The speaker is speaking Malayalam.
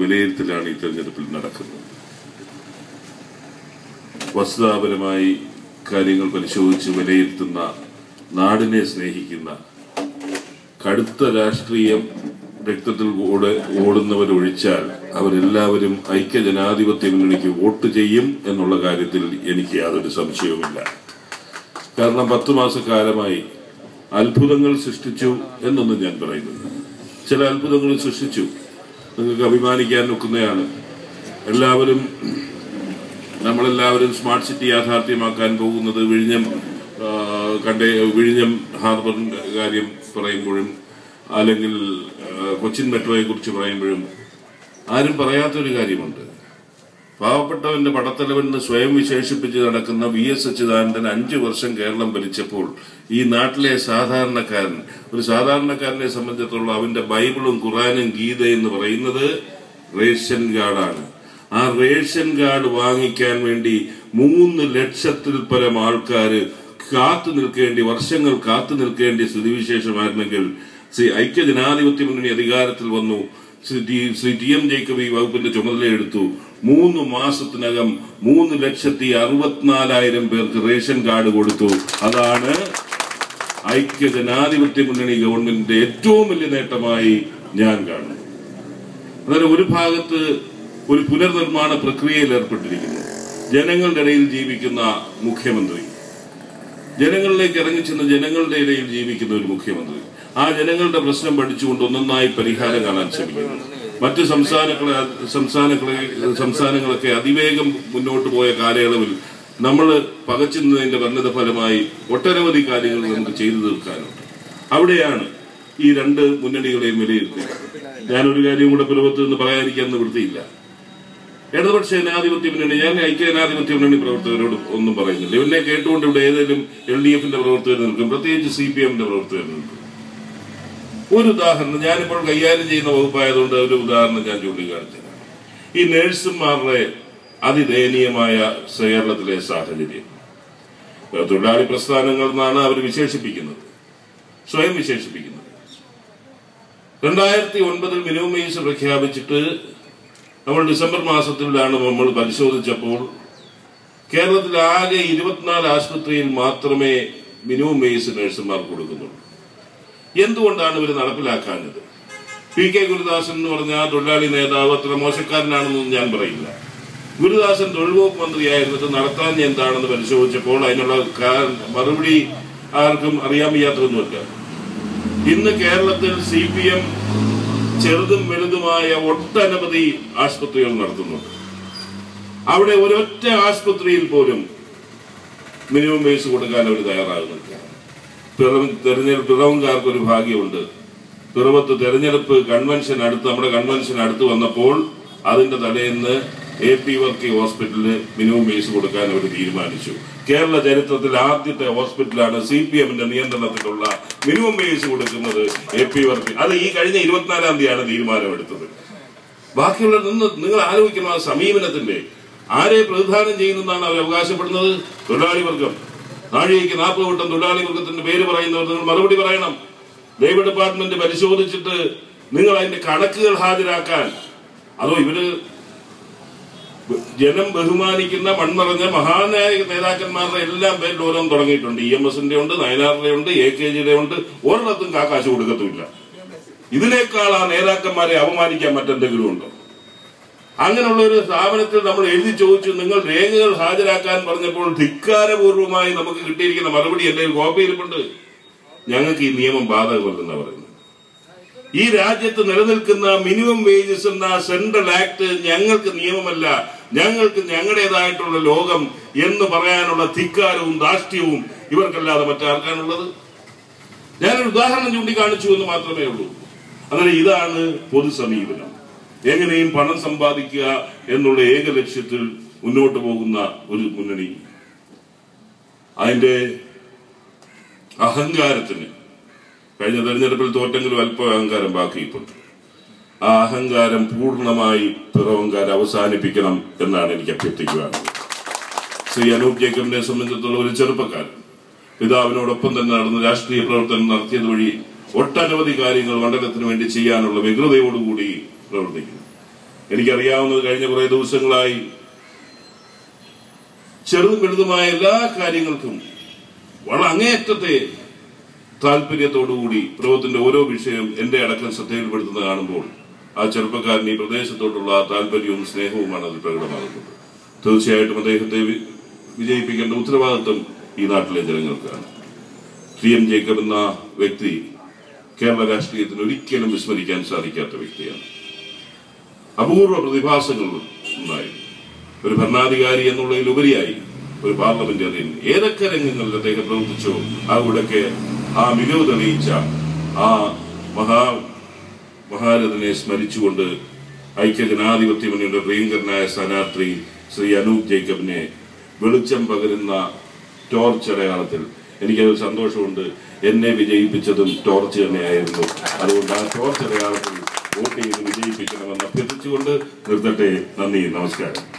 വിലയിരുത്തലാണ് ഈ തെരഞ്ഞെടുപ്പിൽ നടക്കുന്നത്. വസ്തുതാപരമായി കാര്യങ്ങൾ പരിശോധിച്ച് വിലയിരുത്തുന്ന, നാടിനെ സ്നേഹിക്കുന്ന, കടുത്ത രാഷ്ട്രീയം രക്തത്തിൽ ഓടുന്നവരൊഴിച്ചാൽ അവരെല്ലാവരും ഐക്യജനാധിപത്യ മുന്നണിക്ക് വോട്ട് ചെയ്യും എന്നുള്ള കാര്യത്തിൽ എനിക്ക് യാതൊരു സംശയവുമില്ല. കാരണം 10 മാസക്കാലമായി അത്ഭുതങ്ങൾ സൃഷ്ടിച്ചു എന്നൊന്നും ഞാൻ പറയുന്നില്ല. ചില അത്ഭുതങ്ങൾ സൃഷ്ടിച്ചു, നിങ്ങൾക്ക് അഭിമാനിക്കാൻ ഒക്കുന്നതാണ്. നമ്മളെല്ലാവരും സ്മാർട്ട് സിറ്റി യാഥാർത്ഥ്യമാക്കാൻ പോകുന്നത് വിഴിഞ്ഞം ഹാർബറിന്റെ കാര്യം പറയുമ്പോഴും അല്ലെങ്കിൽ കൊച്ചിൻ മെട്രോയെ കുറിച്ച് പറയുമ്പോഴും ആരും പറയാത്തൊരു കാര്യമുണ്ട്. പാവപ്പെട്ടവന്റെ പടത്തലവെന്ന് സ്വയം വിശേഷിപ്പിച്ച് നടക്കുന്ന VS അച്യുതാനന്ദൻ 5 വർഷം കേരളം ഭരിച്ചപ്പോൾ ഈ നാട്ടിലെ ഒരു സാധാരണക്കാരനെ സംബന്ധിച്ചിടത്തോളം അവന്റെ ബൈബിളും ഖുറാനും ഗീത എന്ന് പറയുന്നത് റേഷൻ കാർഡാണ്. ആ റേഷൻ കാർഡ് വാങ്ങിക്കാൻ വേണ്ടി 3 ലക്ഷത്തിൽ പരം ആൾക്കാർ വർഷങ്ങൾ കാത്തു നിൽക്കേണ്ട സ്ഥിതിവിശേഷമായിരുന്നെങ്കിൽ ഐക്യജനാധിപത്യ മുന്നണി അധികാരത്തിൽ വന്നു. ശ്രീ TM ജേക്കബ് ഈ വകുപ്പിന്റെ ചുമതലയെടുത്തു. 3 മാസത്തിനകം 3,64,000 പേർക്ക് റേഷൻ കാർഡ് കൊടുത്തു. അതാണ് ഐക്യജനാധിപത്യ മുന്നണി ഗവൺമെന്റിന്റെ ഏറ്റവും വലിയ നേട്ടമായി ഞാൻ കാണുന്നു. അതായത് ഒരു ഭാഗത്ത് ഒരു പുനർനിർമ്മാണ പ്രക്രിയയിൽ ഏർപ്പെട്ടിരിക്കുന്നു ജനങ്ങളുടെ ഇടയിൽ ജീവിക്കുന്ന മുഖ്യമന്ത്രി, ജനങ്ങളിലേക്ക് ഇറങ്ങിച്ചെന്ന് ജനങ്ങളുടെ ഇടയിൽ ജീവിക്കുന്ന ഒരു മുഖ്യമന്ത്രി, ആ ജനങ്ങളുടെ പ്രശ്നം പഠിച്ചുകൊണ്ട് ഒന്നൊന്നായി പരിഹാരം കാണാൻ ശ്രമിക്കുന്നു. മറ്റ് സംസ്ഥാനങ്ങളൊക്കെ അതിവേഗം മുന്നോട്ട് പോയ കാലയളവിൽ നമ്മൾ പകച്ചുന്നതിന്റെ പരിണിത ഫലമായി ഒട്ടനവധി കാര്യങ്ങൾ നമുക്ക് ചെയ്തു തീർക്കാനുണ്ട്. അവിടെയാണ് ഈ 2 മുന്നണികളെയും വിലയിരുത്തുന്നത്. ഞാനൊരു കാര്യം കൂടെ പിറവത്ത് നിന്ന് പറയാതിരിക്കാൻ നിവൃത്തിയില്ല. ഇടതുപക്ഷ ജനാധിപത്യ മുന്നണി, ഞാൻ ഐക്യജനാധിപത്യ മുന്നണി പ്രവർത്തകരോട് ഒന്നും പറയുന്നില്ല. ഇവനെ കേട്ടുകൊണ്ട് ഇവിടെ ഏതെങ്കിലും LDFന്റെ പ്രവർത്തകർ നിൽക്കും, പ്രത്യേകിച്ച് CPMന്റെ പ്രവർത്തകർ നിൽക്കും. ഒരു ഉദാഹരണം, ഞാനിപ്പോൾ കൈകാര്യം ചെയ്യുന്ന വകുപ്പായതുകൊണ്ട് ഒരു ഉദാഹരണം ഞാൻ ചൂണ്ടിക്കാണിച്ചതാണ്. ഈ നഴ്സുമാരുടെ അതിദയനീയമായ കേരളത്തിലെ സാഹചര്യം. തൊഴിലാളി പ്രസ്ഥാനങ്ങൾ എന്നാണ് അവർ സ്വയം വിശേഷിപ്പിക്കുന്നത്. 2009 മിനിമം വേജ് പ്രഖ്യാപിച്ചിട്ട് നമ്മൾ ഡിസംബർ മാസത്തിലാണ് നമ്മൾ പരിശോധിച്ചപ്പോൾ കേരളത്തിൽ ആകെ 24 ആശുപത്രിയിൽ മാത്രമേ മിനിമം വേജ് നഴ്സുമാർക്ക് കൊടുക്കുന്നുള്ളൂ. എന്തുകൊണ്ടാണ് ഇവർ നടപ്പിലാക്കാഞ്ഞത്? PK ഗുരുദാസൻ എന്ന് പറഞ്ഞ തൊഴിലാളി നേതാവ് അത്ര മോശക്കാരനാണെന്നൊന്നും ഞാൻ പറയില്ല. ഗുരുദാസൻ തൊഴിൽ വകുപ്പ് മന്ത്രിയായിരുന്നിട്ട് നടത്താൻ എന്താണെന്ന് പരിശോധിച്ചപ്പോൾ അതിനുള്ള മറുപടി ആർക്കും അറിയാൻ വയ്യാത്തതൊന്നുമില്ല. ഇന്ന് കേരളത്തിൽ CPM ചെറുതും വലുതുമായ ഒട്ടനവധി ആശുപത്രികൾ നടത്തുന്നുണ്ട്. അവിടെ ഒരൊറ്റ ആശുപത്രിയിൽ പോലും മിനിമം വേജ് കൊടുക്കാൻ അവർ തയ്യാറാകുന്നില്ല. പിറവംകാർക്ക് ഒരു ഭാഗ്യമുണ്ട്. പിറവത്ത് തെരഞ്ഞെടുപ്പ് നമ്മുടെ കൺവെൻഷൻ അടുത്ത് വന്നപ്പോൾ അതിന്റെ തലേന്ന് AP വർക്കി ഹോസ്പിറ്റലിന് മിനിമം വേജ് കൊടുക്കാൻ അവർ തീരുമാനിച്ചു. കേരള ചരിത്രത്തിൽ ആദ്യത്തെ ഹോസ്പിറ്റലാണ് CPMന്റെ നിയന്ത്രണത്തിലുള്ള മിനിമം വേജ് കൊടുക്കുന്നത് AP വർക്കി. അത് ഈ കഴിഞ്ഞ 24-ാം തീയതിയാണ് തീരുമാനമെടുത്തത്. ബാക്കിയുള്ള നിങ്ങൾ ആലോചിക്കണം, ആ സമീപനത്തിന്റെ ആരെ പ്രതിദാനം ചെയ്യുന്നതാണ് അവർ അവകാശപ്പെടുന്നത്? തൊഴിലാളി വർഗം. നാഴികയ്ക്ക് 40 വട്ടം തൊഴിലാളി വർഗത്തിന്റെ പേര് പറയുന്നവർ നിങ്ങൾ മറുപടി പറയണം. ലേബർ ഡിപ്പാർട്ട്മെന്റ് പരിശോധിച്ചിട്ട് നിങ്ങൾ അതിന്റെ കണക്കുകൾ ഹാജരാക്കാൻ. അതോ ഇവര് ജനം ബഹുമാനിക്കുന്ന മൺമറഞ്ഞ മഹാനായ നേതാക്കന്മാരുടെ എല്ലാം പേരിൽ ഓരോന്നും തുടങ്ങിയിട്ടുണ്ട്. EMSന്റെ ഉണ്ട്, നയനാറിന്റെ ഉണ്ട്, AKGയുടെ ഉണ്ട്. ഒരിടത്തും കാശ് കൊടുക്കത്തുമില്ല. ഇതിനേക്കാൾ ആ നേതാക്കന്മാരെ അപമാനിക്കാൻ മറ്റെന്തെങ്കിലും ഉണ്ടോ? അങ്ങനെയുള്ള ഒരു സ്ഥാപനത്തിൽ നമ്മൾ എഴുതി ചോദിച്ചു, നിങ്ങൾ രേഖകൾ ഹാജരാക്കാൻ പറഞ്ഞപ്പോൾ ധിക്കാരപൂർവമായി നമുക്ക് കിട്ടിയിരിക്കുന്ന മറുപടി എന്റെ കോപ്പിയിലുണ്ട്. ഞങ്ങൾക്ക് ഈ നിയമം ബാധകമല്ലെന്നാ പറയുന്നത്. ഈ രാജ്യത്ത് നിലനിൽക്കുന്ന മിനിമം വേജസ് എന്ന സെൻട്രൽ ആക്ട് ഞങ്ങൾക്ക് നിയമമല്ല, ഞങ്ങൾക്ക് ഞങ്ങളുടേതായിട്ടുള്ള ലോകം എന്ന് പറയാനുള്ള ധിക്കാരവും ധാർഷ്ട്യവും ഇവർക്കല്ലാതെ മറ്റാർക്കാനുള്ളത്? ഞാനൊരു ഉദാഹരണം ചൂണ്ടിക്കാണിച്ചു എന്ന് മാത്രമേ ഉള്ളൂ. അങ്ങനെ ഇതാണ് പൊതു സമീപനം. എങ്ങനെയും പണം സമ്പാദിക്കുക എന്നുള്ള ഏക ലക്ഷ്യത്തിൽ മുന്നോട്ട് പോകുന്ന ഒരു മുന്നണി. അതിന്റെ അഹങ്കാരത്തിന് കഴിഞ്ഞ തെരഞ്ഞെടുപ്പിൽ തോറ്റെങ്കിലും അല്പം അഹങ്കാരം ബാക്കിയിട്ടുണ്ട്. ആ അഹങ്കാരം പൂർണ്ണമായി പിറവംകാരം അവസാനിപ്പിക്കണം എന്നാണ് എനിക്ക് അഭ്യർത്ഥിക്കുവാനുള്ളത്. ശ്രീ അനൂപ് ജേക്കബിനെ സംബന്ധിച്ചിടത്തോളം ഒരു ചെറുപ്പക്കാരൻ പിതാവിനോടൊപ്പം തന്നെ നടന്ന് രാഷ്ട്രീയ പ്രവർത്തനം നടത്തിയത് വഴി ഒട്ടനവധി കാര്യങ്ങൾ മണ്ഡലത്തിന് വേണ്ടി ചെയ്യാനുള്ള വ്യഗ്രതയോടുകൂടി പ്രവർത്തിക്കുന്നു. എനിക്കറിയാവുന്നത് കഴിഞ്ഞ കുറെ ദിവസങ്ങളായി ചെറുതും വലുതുമായ എല്ലാ കാര്യങ്ങൾക്കും വളരെ അങ്ങേയറ്റത്തെ താല്പര്യത്തോടുകൂടി പ്രഭുത്തിന്റെ ഓരോ വിഷയം എന്റെ അടക്കം ശ്രദ്ധയിൽപ്പെടുത്തുന്നത് കാണുമ്പോൾ ആ ചെറുപ്പക്കാരൻ ഈ പ്രദേശത്തോട്ടുള്ള താല്പര്യവും സ്നേഹവുമാണ് അതിൽ പ്രകടമാകുന്നത്. തീർച്ചയായിട്ടും അദ്ദേഹത്തെ വിജയിപ്പിക്കേണ്ട ഉത്തരവാദിത്വം ഈ നാട്ടിലെ ജനങ്ങൾക്കാണ്. TM ജേക്കബ് എന്ന വ്യക്തി കേരള രാഷ്ട്രീയത്തിന് ഒരിക്കലും വിസ്മരിക്കാൻ സാധിക്കാത്ത വ്യക്തിയാണ്. അപൂർവ പ്രതിഭാസങ്ങൾ ഉണ്ടായി. ഒരു ഭരണാധികാരി എന്നുള്ളതിലുപരിയായി ഒരു പാർലമെന്റേറിയൻ ഏതൊക്കെ രംഗങ്ങളിൽ അദ്ദേഹം പ്രവർത്തിച്ചോ അവിടൊക്കെ ആ മികവ് തെളിയിച്ച ആ മഹാരഥനെ സ്മരിച്ചുകൊണ്ട് ഐക്യജനാധിപത്യ മുന്നണിയുടെ പ്രിയങ്കരനായ സ്ഥാനാർത്ഥി ശ്രീ അനൂപ് ജേക്കബിനെ വെളിച്ചം പകരുന്ന ടോർച്ച് അടയാളത്തിൽ എനിക്കത് സന്തോഷമുണ്ട്. എന്നെ വിജയിപ്പിച്ചതും ടോർച്ച് തന്നെയായിരുന്നു. അതുകൊണ്ട് ആ ടോർച്ച് അടയാളത്തിൽ വോട്ട് ചെയ്ത് വിജയിപ്പിക്കണമെന്ന് അഭ്യർത്ഥിച്ചുകൊണ്ട് നിർത്തട്ടെ. നന്ദി, നമസ്കാരം.